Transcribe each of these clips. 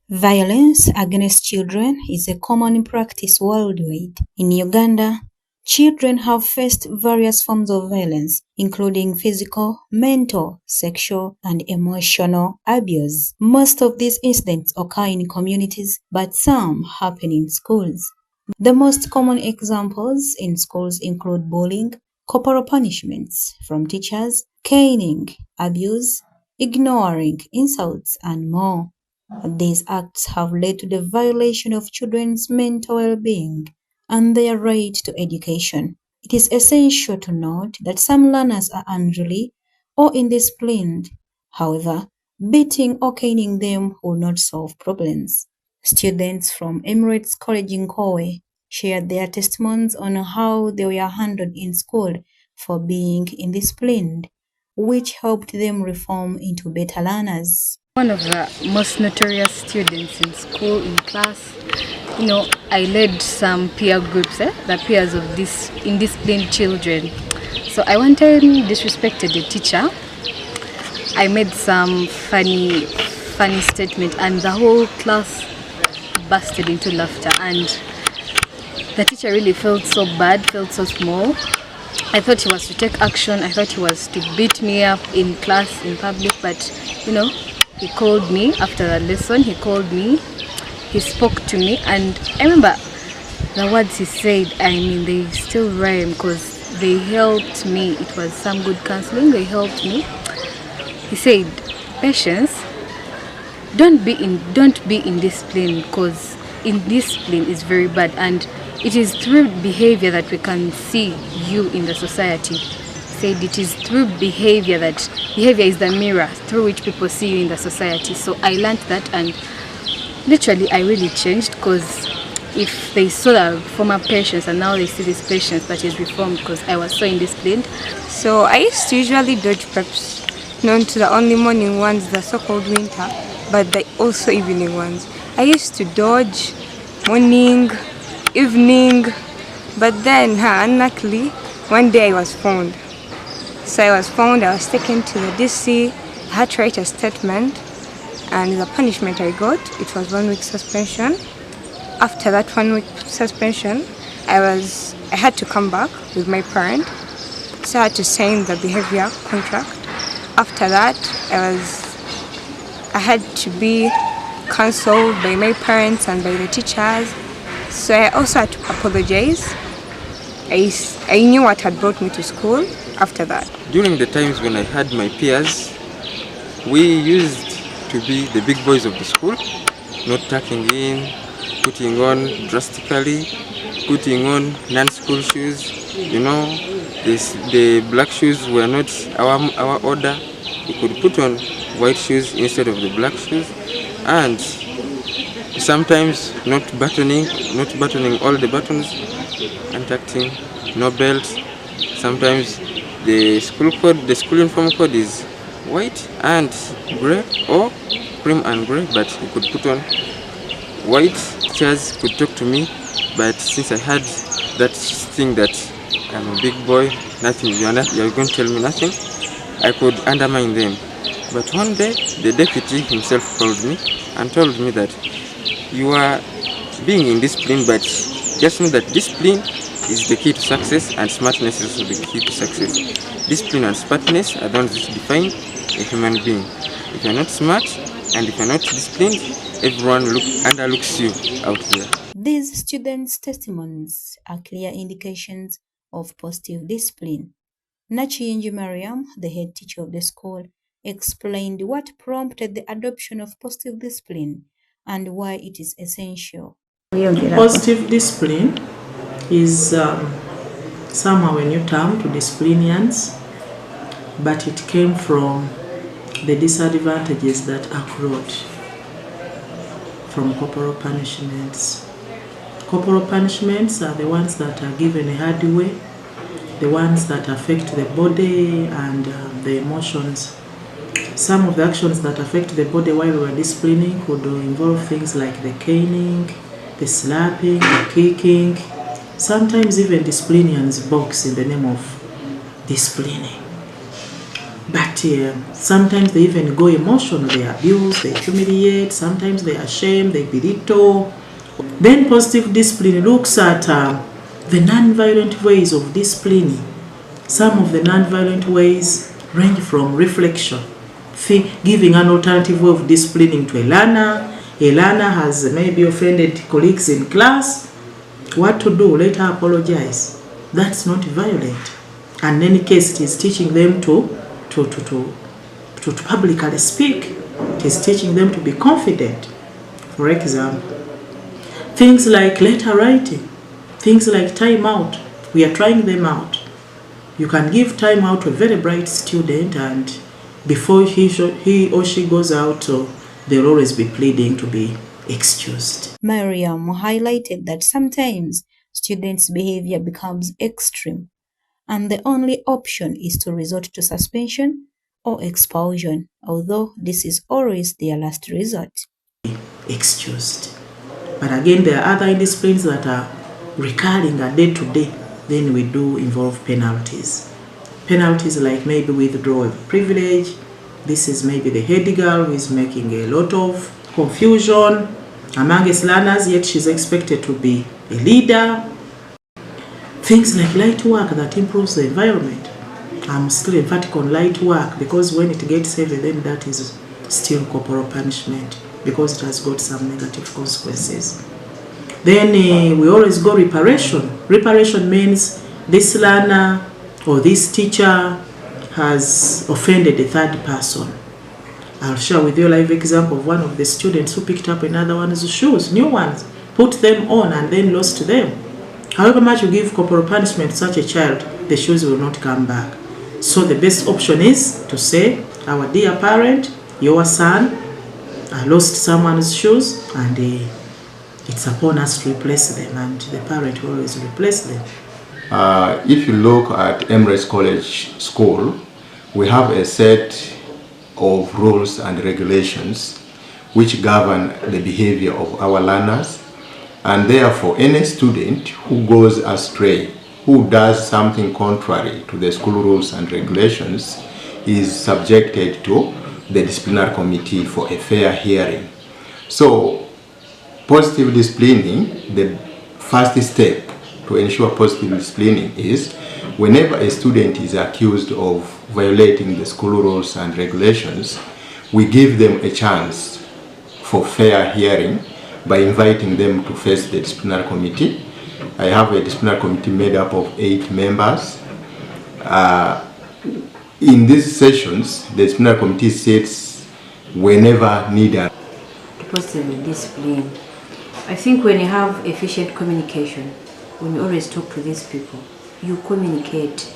Violence against children is a common practice worldwide. In Uganda, children have faced various forms of violence, including physical, mental, sexual, and emotional abuse. Most of these incidents occur in communities, but some happen in schools. The most common examples in schools include bullying, corporal punishments from teachers, caning, abuse, ignoring, insults, and more. These acts have led to the violation of children's mental well-being and their right to education. It is essential to note that some learners are unruly or indisciplined. However, beating or caning them will not solve problems. Students from Emirates College in Kowe shared their testimonies on how they were handled in school for being indisciplined, which helped them reform into better learners. One of the most notorious students in school, in class, I led some peer groups, the peers of these indisciplined children. So I one time disrespected the teacher. I made some funny statement, and the whole class bursted into laughter. And the teacher really felt so bad, felt so small. I thought he was to take action. I thought he was to beat me up in class, in public, but he called me after the lesson. He called me, he spoke to me, and I remember the words he said. They still rhyme because they helped me. It was some good counseling. They helped me. He said, "Patience, don't be indisciplined, because indiscipline is very bad, and it is through behavior that we can see you in the society." Said it is through behavior is the mirror through which people see you in the society. So I learned that, and literally I really changed, because if they saw the former patience and now they see this patience that is reformed, because I was so indisciplined. So I used to usually dodge preps, known to the only morning ones, the so-called winter, but the also evening ones. I used to dodge morning, evening, but then unluckily one day I was found. So I was found, I was taken to the DC, I had to write a statement, and the punishment I got, it was 1 week suspension. After that 1 week suspension, I had to come back with my parent, so I had to sign the behavior contract. After that, I had to be counseled by my parents and by the teachers, so I also had to apologize. I knew what had brought me to school after that. During the times when I had my peers, we used to be the big boys of the school, not tucking in, putting on drastically, putting on non-school shoes. The black shoes were not our order. We could put on white shoes instead of the black shoes, and sometimes not buttoning all the buttons, untucking, no belts. Sometimes the school uniform code is white and gray, or cream and gray, but you could put on white. Teachers could talk to me, but since I had that thing that I'm a big boy, nothing, you're going to tell me nothing, I could undermine them. But one day the deputy himself called me and told me that you are being indisciplined, but just know that discipline is the key to success, and smartness is also the key to success. Discipline and smartness are the ones that define a human being. If you're not smart and if you're not disciplined, everyone underlooks you out there. These students' testimonies are clear indications of positive discipline. Nachiyinji Mariam, the head teacher of the school, explained what prompted the adoption of positive discipline and why it is essential. Positive discipline is somehow a new term to disciplinarians, but it came from the disadvantages that accrued from corporal punishments. Corporal punishments are the ones that are given a hard way, the ones that affect the body and the emotions. Some of the actions that affect the body while we were disciplining could involve things like the caning, the slapping, the kicking. Sometimes even disciplinarians box in the name of disciplining. But sometimes they even go emotional, they abuse, they humiliate, sometimes they are ashamed, they belittle. Then positive discipline looks at the non-violent ways of disciplining. Some of the non-violent ways range from reflection, giving an alternative way of disciplining to a learner. A learner has maybe offended colleagues in class. What to do? Let her apologize. That's not violent. And in any case, it is teaching them to publicly speak. It is teaching them to be confident. For example, things like letter writing, things like time out. We are trying them out. You can give time out to a very bright student, and before he or she goes out, they'll always be pleading to be excused. Mariam highlighted that sometimes students' behavior becomes extreme, and the only option is to resort to suspension or expulsion, although this is always their last resort. Excused. But again, there are other indisciplines that are recurring a day to day. Then we do involve penalties. Penalties like maybe withdrawal of privilege. This is maybe the head girl who is making a lot of confusion amongst learners, yet she's expected to be a leader. Things like light work that improves the environment. I'm still emphatic on light work because when it gets heavy, then that is still corporal punishment because it has got some negative consequences. Then we always go reparation. Reparation means this learner or this teacher has offended a third person. I'll share with you a live example of one of the students who picked up another one's shoes, new ones, put them on and then lost them. However much you give corporal punishment to such a child, the shoes will not come back. So the best option is to say, our dear parent, your son lost someone's shoes and it's upon us to replace them, and the parent will always replace them. If you look at Emirates College School, we have a set of rules and regulations which govern the behavior of our learners, and therefore any student who goes astray, who does something contrary to the school rules and regulations, is subjected to the disciplinary committee for a fair hearing. So positive disciplining, the first step to ensure positive disciplining is whenever a student is accused of violating the school rules and regulations, we give them a chance for fair hearing by inviting them to face the disciplinary committee. I have a disciplinary committee made up of 8 members. In these sessions, the disciplinary committee sits whenever needed. Positive discipline. I think when you have efficient communication, when you always talk to these people, you communicate.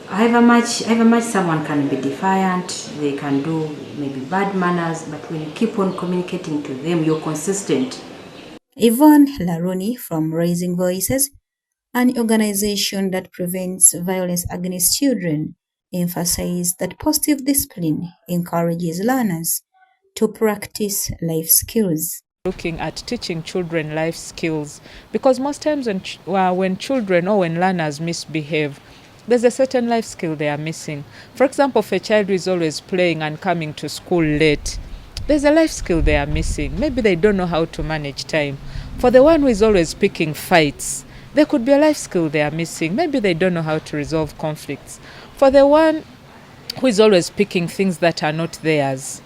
However much someone can be defiant, they can do maybe bad manners, but when you keep on communicating to them, you're consistent. Yvonne Laroni from Raising Voices, an organization that prevents violence against children, emphasized that positive discipline encourages learners to practice life skills. Looking at teaching children life skills, because most times when children or when learners misbehave, there's a certain life skill they are missing. For example, if a child is always playing and coming to school late, there's a life skill they are missing. Maybe they don't know how to manage time. For the one who is always picking fights, there could be a life skill they are missing. Maybe they don't know how to resolve conflicts. For the one who is always picking things that are not theirs,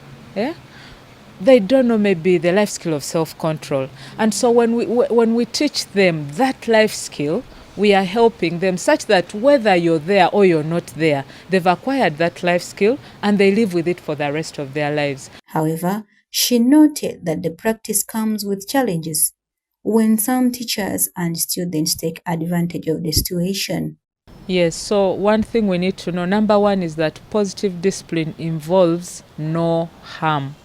they don't know maybe the life skill of self-control. And so when we teach them that life skill, we are helping them such that whether you're there or you're not there, they've acquired that life skill and they live with it for the rest of their lives. However, she noted that the practice comes with challenges when some teachers and students take advantage of the situation. Yes, so one thing we need to know, number one, is that positive discipline involves no harm.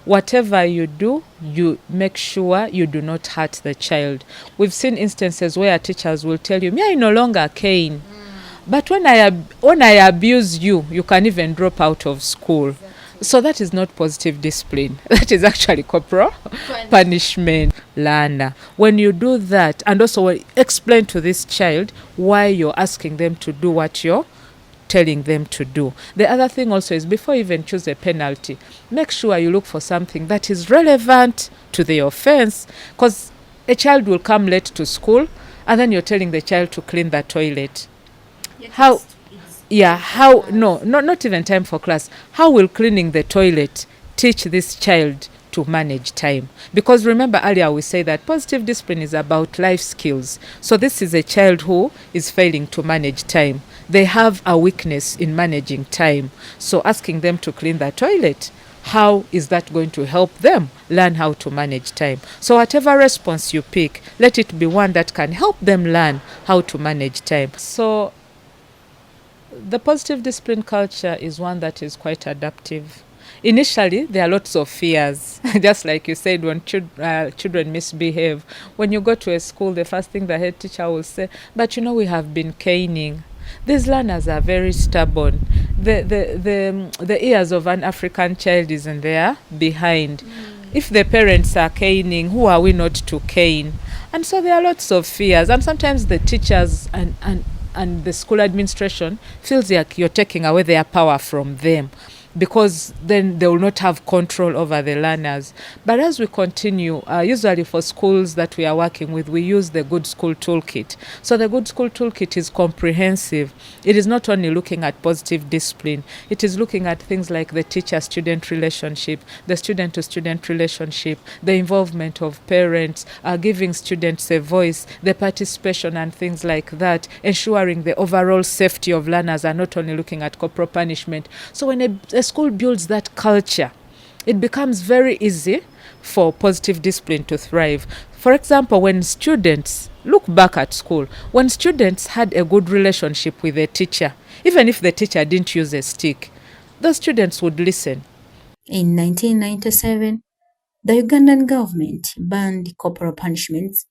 Whatever you do, you make sure you do not hurt the child. We've seen instances where teachers will tell you, "Me, I no longer cane. But when I abuse you, you can even drop out of school." So that is not positive discipline. That is actually corporal punishment. Learner, when you do that, and also explain to this child why you're asking them to do what you're telling them to do. The other thing also is, before you even choose a penalty, make sure you look for something that is relevant to the offense, because a child will come late to school and then you're telling the child to clean the toilet. How? Yeah, how? No, not even time for class. How will cleaning the toilet teach this child to manage time? Because remember earlier we say that positive discipline is about life skills. So this is a child who is failing to manage time. They have a weakness in managing time. So asking them to clean the toilet, how is that going to help them learn how to manage time? So whatever response you pick, let it be one that can help them learn how to manage time. So the positive discipline culture is one that is quite adaptive. Initially, there are lots of fears. Just like you said, when children misbehave, when you go to a school, the first thing the head teacher will say, but we have been caning. These learners are very stubborn. The ears of an African child is in there behind. If the parents are caning, who are we not to cane? And so there are lots of fears. And sometimes the teachers and the school administration feels like you're taking away their power from them, because then they will not have control over the learners. But as we continue, usually for schools that we are working with, we use the Good School Toolkit. So the Good School Toolkit is comprehensive. It is not only looking at positive discipline, it is looking at things like the teacher-student relationship, the student-to-student relationship, the involvement of parents, giving students a voice, the participation and things like that, ensuring the overall safety of learners, and not only looking at corporal punishment. So when a school builds that culture, it becomes very easy for positive discipline to thrive. For example, when students look back at school, when students had a good relationship with a teacher, even if the teacher didn't use a stick, those students would listen. In 1997, the Ugandan government banned corporal punishments.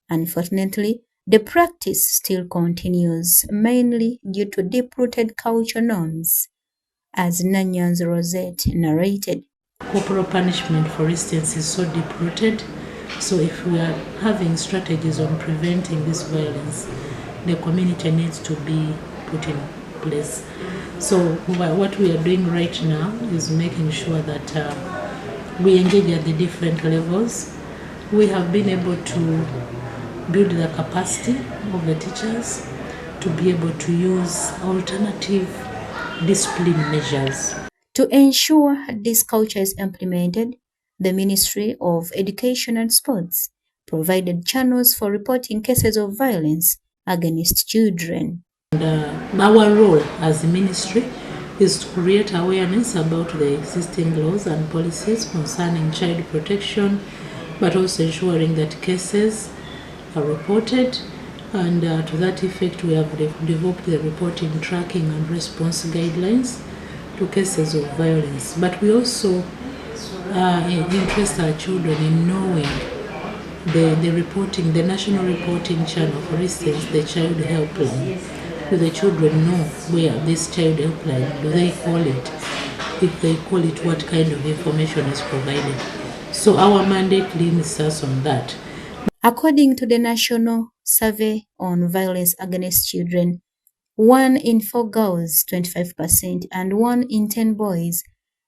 Unfortunately, the practice still continues, mainly due to deep-rooted culture norms. As Nanyan's Rosette narrated, corporal punishment, for instance, is so deep-rooted. So if we are having strategies on preventing this violence, the community needs to be put in place. So what we are doing right now is making sure that we engage at the different levels. We have been able to build the capacity of the teachers to be able to use alternative discipline measures. To ensure this culture is implemented, the Ministry of Education and Sports provided channels for reporting cases of violence against children. And our role as the ministry is to create awareness about the existing laws and policies concerning child protection, but also ensuring that cases are reported. And to that effect, we have developed the reporting, tracking and response guidelines to cases of violence. But we also interest our children in knowing the reporting, the national reporting channel, for instance, the child helpline. Do the children know where this child helpline, do they call it? If they call it, what kind of information is provided? So our mandate limits us on that. According to the National Survey on Violence Against Children, 1 in 4 girls, 25%, and 1 in 10 boys,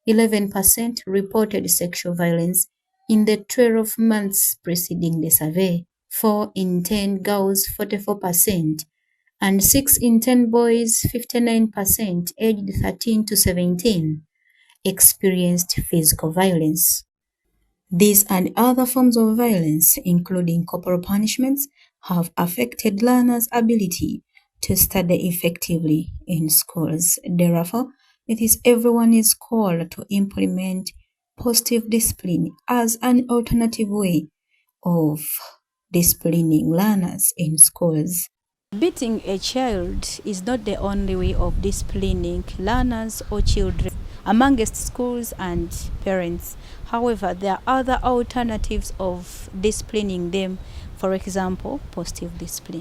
11%, reported sexual violence in the 12 months preceding the survey. 4 in 10 girls, 44%, and 6 in 10 boys, 59%, aged 13 to 17, experienced physical violence. These and other forms of violence, including corporal punishments, have affected learners' ability to study effectively in schools. Therefore, it is everyone's call to implement positive discipline as an alternative way of disciplining learners in schools. Beating a child is not the only way of disciplining learners or children amongst schools and parents. However, there are other alternatives of disciplining them, for example, positive discipline.